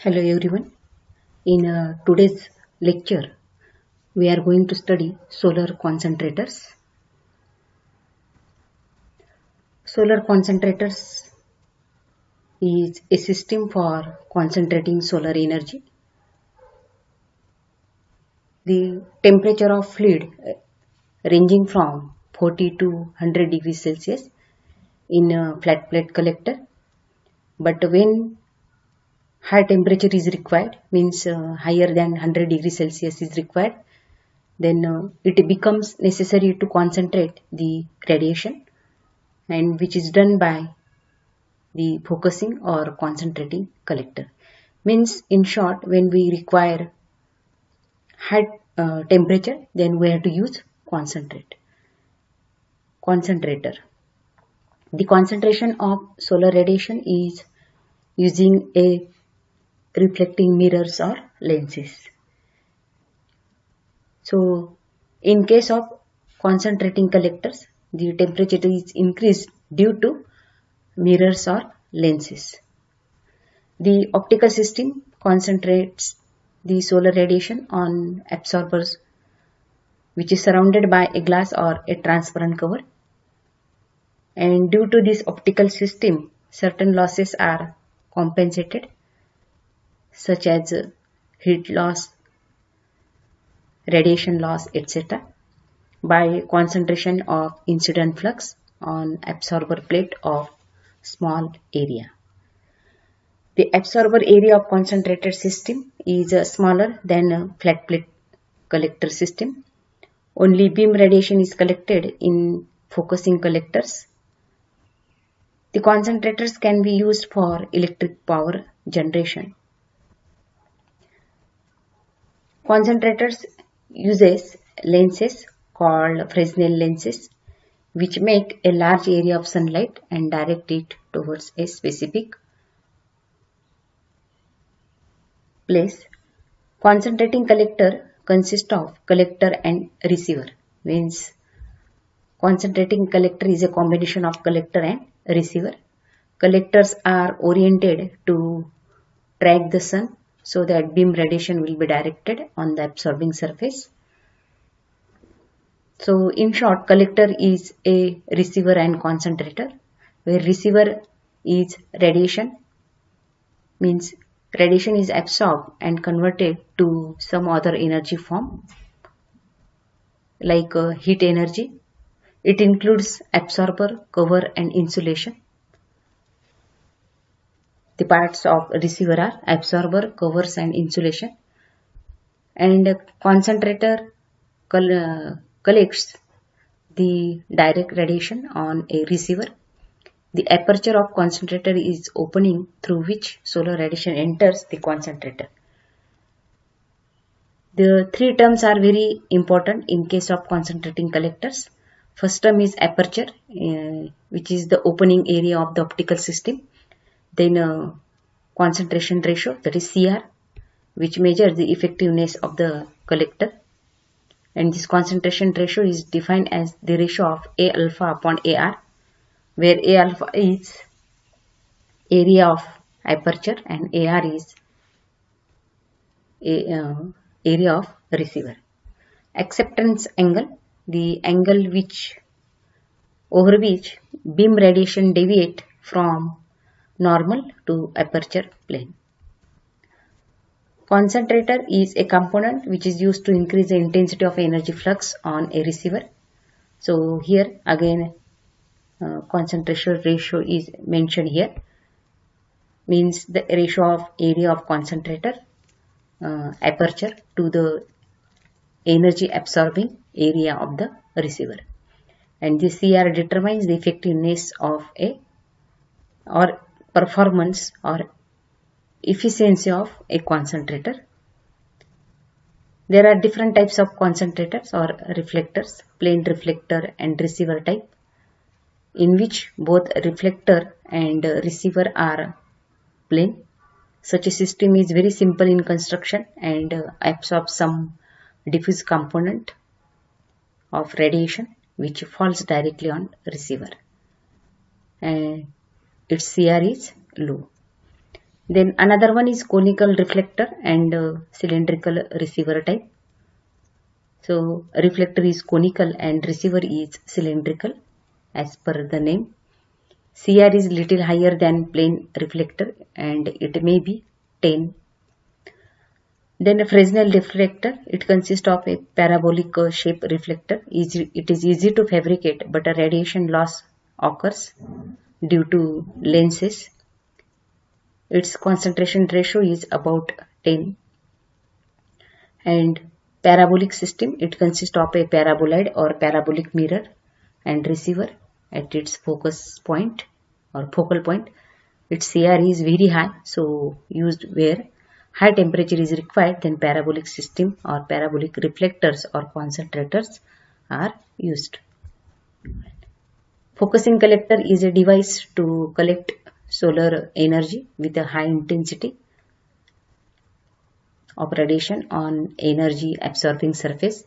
Hello everyone. In today's lecture, we are going to study solar concentrators. Solar concentrators is a system for concentrating solar energy. The temperature of fluid ranging from 40 to 100 degrees Celsius in a flat plate collector. But when high temperature is required, means higher than 100 degrees Celsius is required, then it becomes necessary to concentrate the radiation, and which is done by the focusing or concentrating collector. Means in short, when we require high temperature, then we have to use concentrator. The concentration of solar radiation is using a reflecting mirrors or lenses. So in case of concentrating collectors, the temperature is increased due to mirrors or lenses. The optical system concentrates the solar radiation on absorbers, which is surrounded by a glass or a transparent cover. And due to this optical system, certain losses are compensated, such as heat loss, radiation loss, etc., by concentration of incident flux on absorber plate of small area. The absorber area of concentrated system is smaller than a flat plate collector system. Only beam radiation is collected in focusing collectors. The concentrators can be used for electric power generation. Concentrators uses lenses called Fresnel lenses, which make a large area of sunlight and direct it towards a specific place. Concentrating collector consists of collector and receiver. Means concentrating collector is a combination of collector and receiver. Collectors are oriented to track the sun so that beam radiation will be directed on the absorbing surface. So in short, collector is a receiver and concentrator, where receiver is radiation, means radiation is absorbed and converted to some other energy form like heat energy. It includes absorber, cover and insulation. The parts of receiver are absorber, covers and insulation. And concentrator collects the direct radiation on a receiver. The aperture of concentrator is opening through which solar radiation enters the concentrator. The three terms are very important in case of concentrating collectors. First term is aperture, which is the opening area of the optical system. Then concentration ratio, that is CR, which measures the effectiveness of the collector. And this concentration ratio is defined as the ratio of A alpha upon AR, where A alpha is area of aperture and AR is area of receiver. Acceptance angle, the angle over which beam radiation deviate from normal to aperture plane. Concentrator is a component which is used to increase the intensity of energy flux on a receiver. So here again concentration ratio is mentioned here, means the ratio of area of concentrator aperture to the energy absorbing area of the receiver. And this CR determines the effectiveness of or performance or efficiency of a concentrator. There are different types of concentrators or reflectors, plane reflector and receiver type, in which both reflector and receiver are plane. Such a system is very simple in construction and absorbs some diffuse component of radiation which falls directly on receiver, and its CR is low. Then another one is conical reflector and cylindrical receiver type. So reflector is conical and receiver is cylindrical as per the name. CR is little higher than plane reflector and it may be 10. Then a Fresnel reflector, it consists of a parabolic shape reflector. It is easy to fabricate, but a radiation loss occurs due to lenses. Its concentration ratio is about 10. And parabolic system, it consists of a paraboloid or parabolic mirror and receiver at its focus point or focal point. Its CR is very high, so used where high temperature is required, then parabolic system or parabolic reflectors or concentrators are used. Focusing collector is a device to collect solar energy with a high intensity of radiation on energy absorbing surface.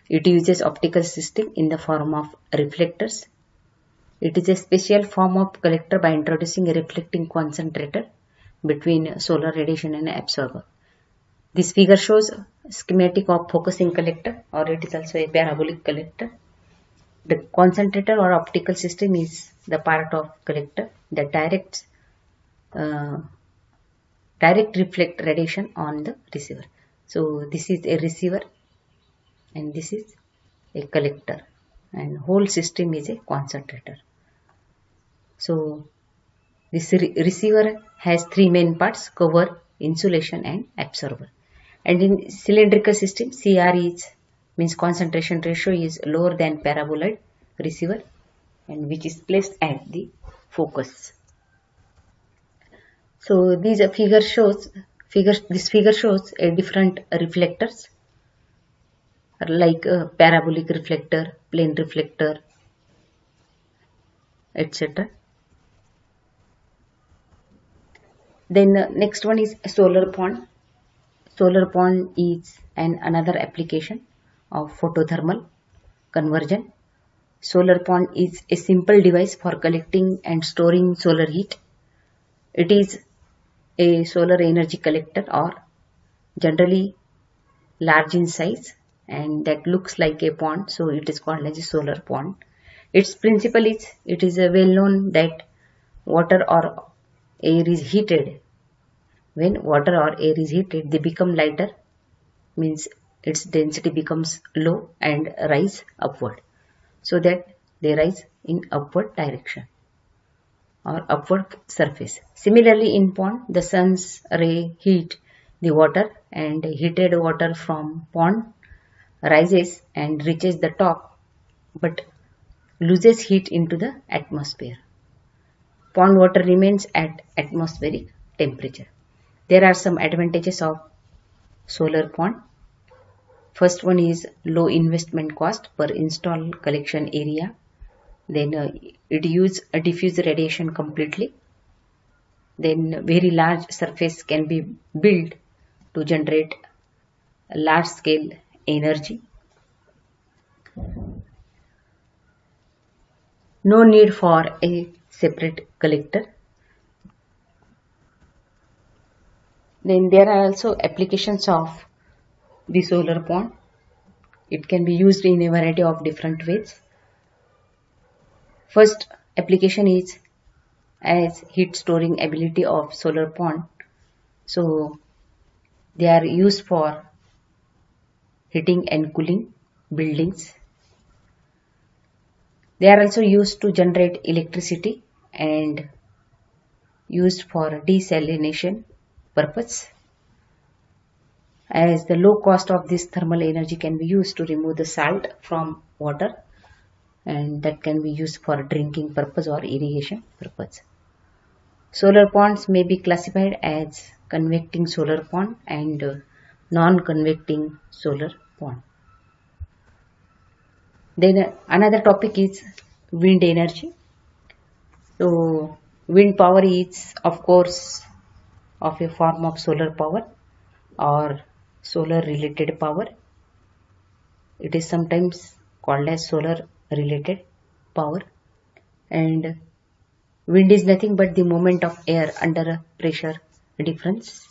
It uses optical system in the form of reflectors. It is a special form of collector by introducing a reflecting concentrator between solar radiation and absorber. This figure shows schematic of focusing collector, or it is also a parabolic collector. The concentrator or optical system is the part of collector that direct reflect radiation on the receiver. So this is a receiver and this is a collector, and whole system is a concentrator. So this receiver has three main parts: cover, insulation and absorber. And in cylindrical system, CR means concentration ratio is lower than paraboloid receiver, and which is placed at the focus. So this figure shows a different reflectors like parabolic reflector, plane reflector, etc. Then next one is solar pond. Solar pond is another application of photothermal conversion. Solar pond is a simple device for collecting and storing solar heat. It is a solar energy collector, or generally large in size, and that looks like a pond, so it is called as a solar pond. Its principle is, it is well known that water or air is heated. When water or air is heated, they become lighter, means its density becomes low and rise upward, so that they rise in upward direction or upward surface. Similarly, in pond, the sun's ray heat the water, and heated water from pond rises and reaches the top but loses heat into the atmosphere. Pond water remains at atmospheric temperature. There are some advantages of solar pond. First one is low investment cost per installed collection area. Then it uses diffuse radiation completely. Then very large surface can be built to generate large scale energy. No need for a separate collector. Then there are also applications of the solar pond. It can be used in a variety of different ways. First application is as heat storing ability of solar pond. So they are used for heating and cooling buildings. They are also used to generate electricity and used for desalination purpose, as the low cost of this thermal energy can be used to remove the salt from water, and that can be used for drinking purpose or irrigation purpose. Solar ponds may be classified as convecting solar pond and non-convecting solar pond. Then another topic is wind energy. So wind power is of course of a form of solar power or solar related power. It is sometimes called as solar related power, and wind is nothing but the movement of air under pressure difference.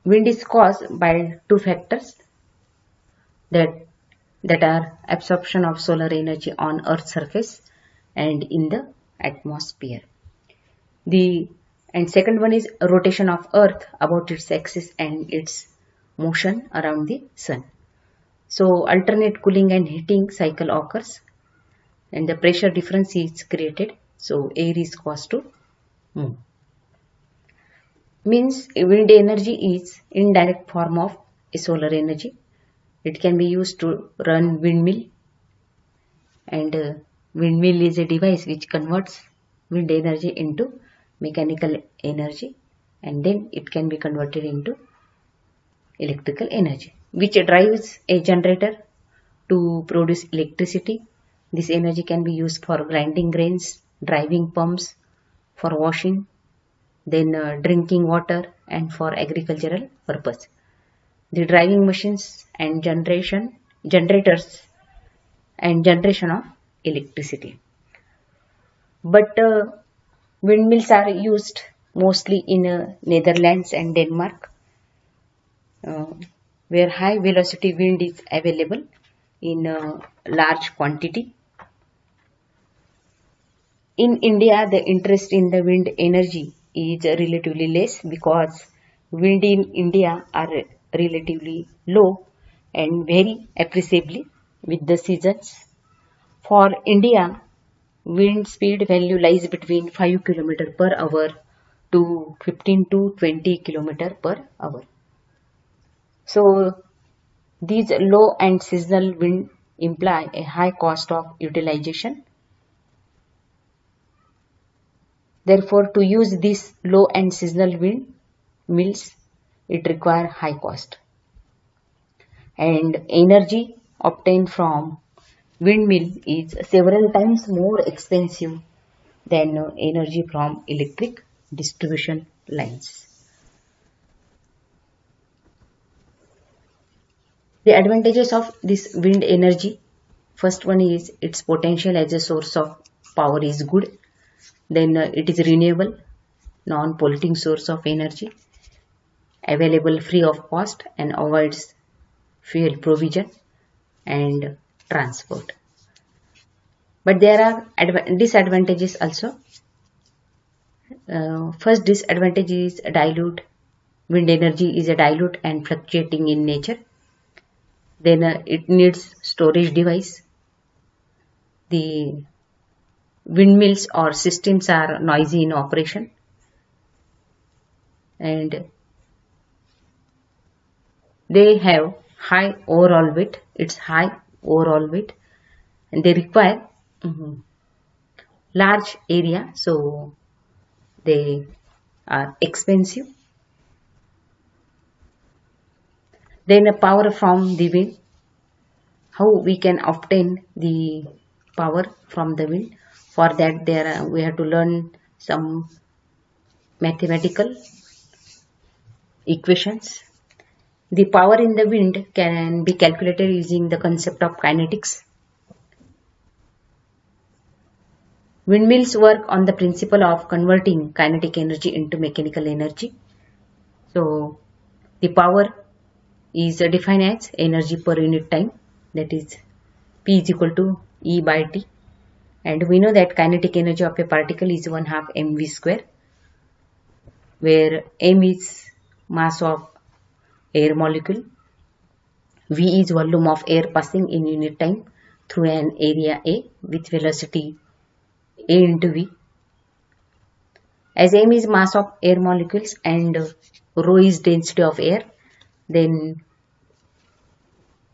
Wind is caused by two factors that are absorption of solar energy on Earth's surface and in the atmosphere. And second one is rotation of Earth about its axis and its motion around the sun. So alternate cooling and heating cycle occurs and the pressure difference is created. So air is caused to move. Means wind energy is indirect form of a solar energy. It can be used to run windmill, and windmill is a device which converts wind energy into mechanical energy, and then it can be converted into electrical energy, which drives a generator to produce electricity. This energy can be used for grinding grains, driving pumps, for washing, then drinking water, and for agricultural purpose. The driving machines and generators and generation of electricity. But windmills are used mostly in Netherlands and Denmark, where high velocity wind is available in large quantity. In India, the interest in the wind energy is relatively less because wind in India are relatively low and vary appreciably with the seasons. For India, wind speed value lies between 5 km per hour to 15 to 20 km per hour. So these low and seasonal wind imply a high cost of utilization. Therefore, to use these low and seasonal wind mills, it requires high cost. And energy obtained from windmill is several times more expensive than energy from electric distribution lines. The advantages of this wind energy, first one is its potential as a source of power is good. Then it is renewable, non-polluting source of energy, available free of cost and avoids fuel provision and transport. But there are disadvantages also. First disadvantage is dilute. Wind energy is a dilute and fluctuating in nature. Then it needs storage device. The windmills or systems are noisy in operation, and they have high overall weight. It's high overall weight, and they require large area, so they are expensive. Then the power from the wind. How we can obtain the power from the wind? For that, we have to learn some mathematical equations. The power in the wind can be calculated using the concept of kinetics. Windmills work on the principle of converting kinetic energy into mechanical energy. So, the power is defined as energy per unit time, that is P is equal to E by T. And we know that kinetic energy of a particle is 1/2 mv square, where m is mass of air molecule, v is volume of air passing in unit time through an area A with velocity A into v. As m is mass of air molecules and rho is density of air, then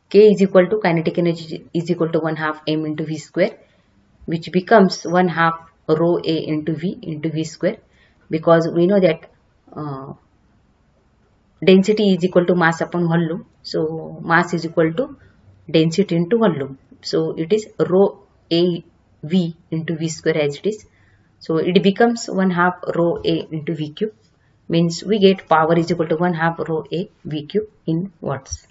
K is equal to kinetic energy is equal to 1/2 m into v square, which becomes 1/2 rho A into v square, because we know that density is equal to mass upon volume. So mass is equal to density into volume. So it is rho A v into v square as it is. So it becomes 1/2 rho A into v cube, means we get power is equal to 1/2 rho A v cube in watts.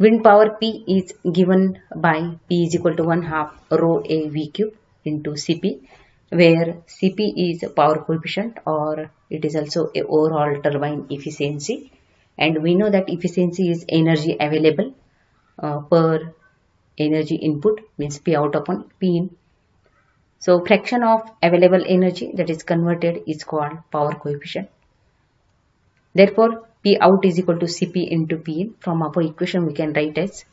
Wind power P is given by P is equal to 1/2 rho A v cube into Cp, where Cp is power coefficient, or it is also a overall turbine efficiency, and we know that efficiency is energy available per energy input, means P out upon P in. So fraction of available energy that is converted is called power coefficient. Therefore, P out is equal to Cp into P in. From our equation we can write as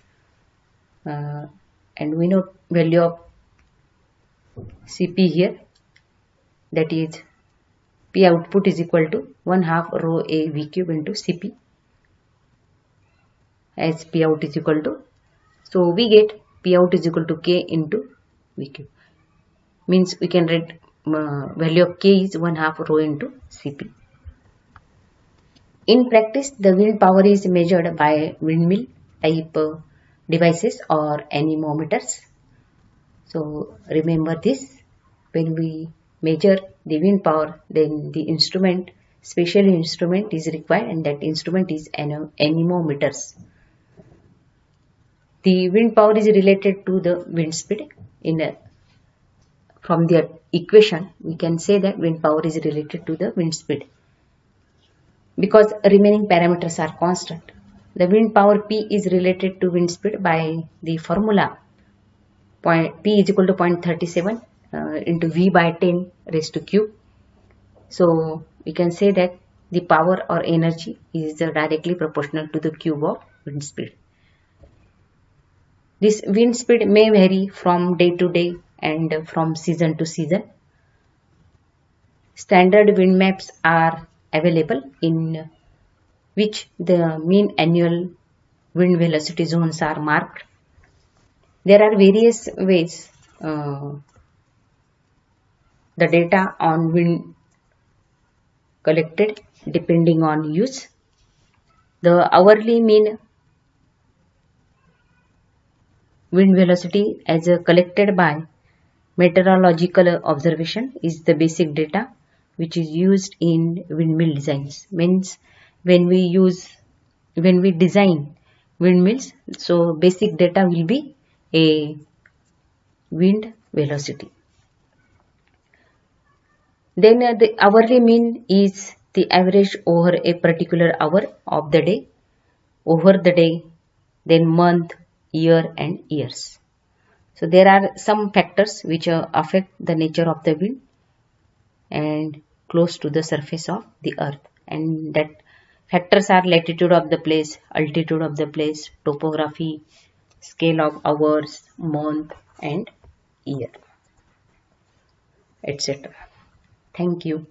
and we know value of Cp here, that is P output is equal to 1/2 rho A V cube into Cp, as P out is equal to, so we get P out is equal to K into V cube, means we can write value of K is 1/2 rho into Cp. In practice, the wind power is measured by windmill type devices or anemometers. So remember this, when we measure the wind power, then the instrument, special instrument is required, and that instrument is anemometers. The wind power is related to the wind speed. From the equation we can say that wind power is related to the wind speed, because remaining parameters are constant. The wind power P is related to wind speed by the formula P is equal to 0.37 into V by 10 raised to cube. So we can say that the power or energy is directly proportional to the cube of wind speed. This wind speed may vary from day to day and from season to season. Standard wind maps are available in which the mean annual wind velocity zones are marked. There are various ways the data on wind collected depending on use. The hourly mean wind velocity as collected by meteorological observation is the basic data which is used in windmill designs. Means when we design windmills, so basic data will be a wind velocity. Then the hourly mean is the average over a particular hour of the day, over the day, then month, year and years. So there are some factors which affect the nature of the wind and close to the surface of the earth, and that factors are latitude of the place, altitude of the place, topography, scale of hours, month and year, etc. Thank you.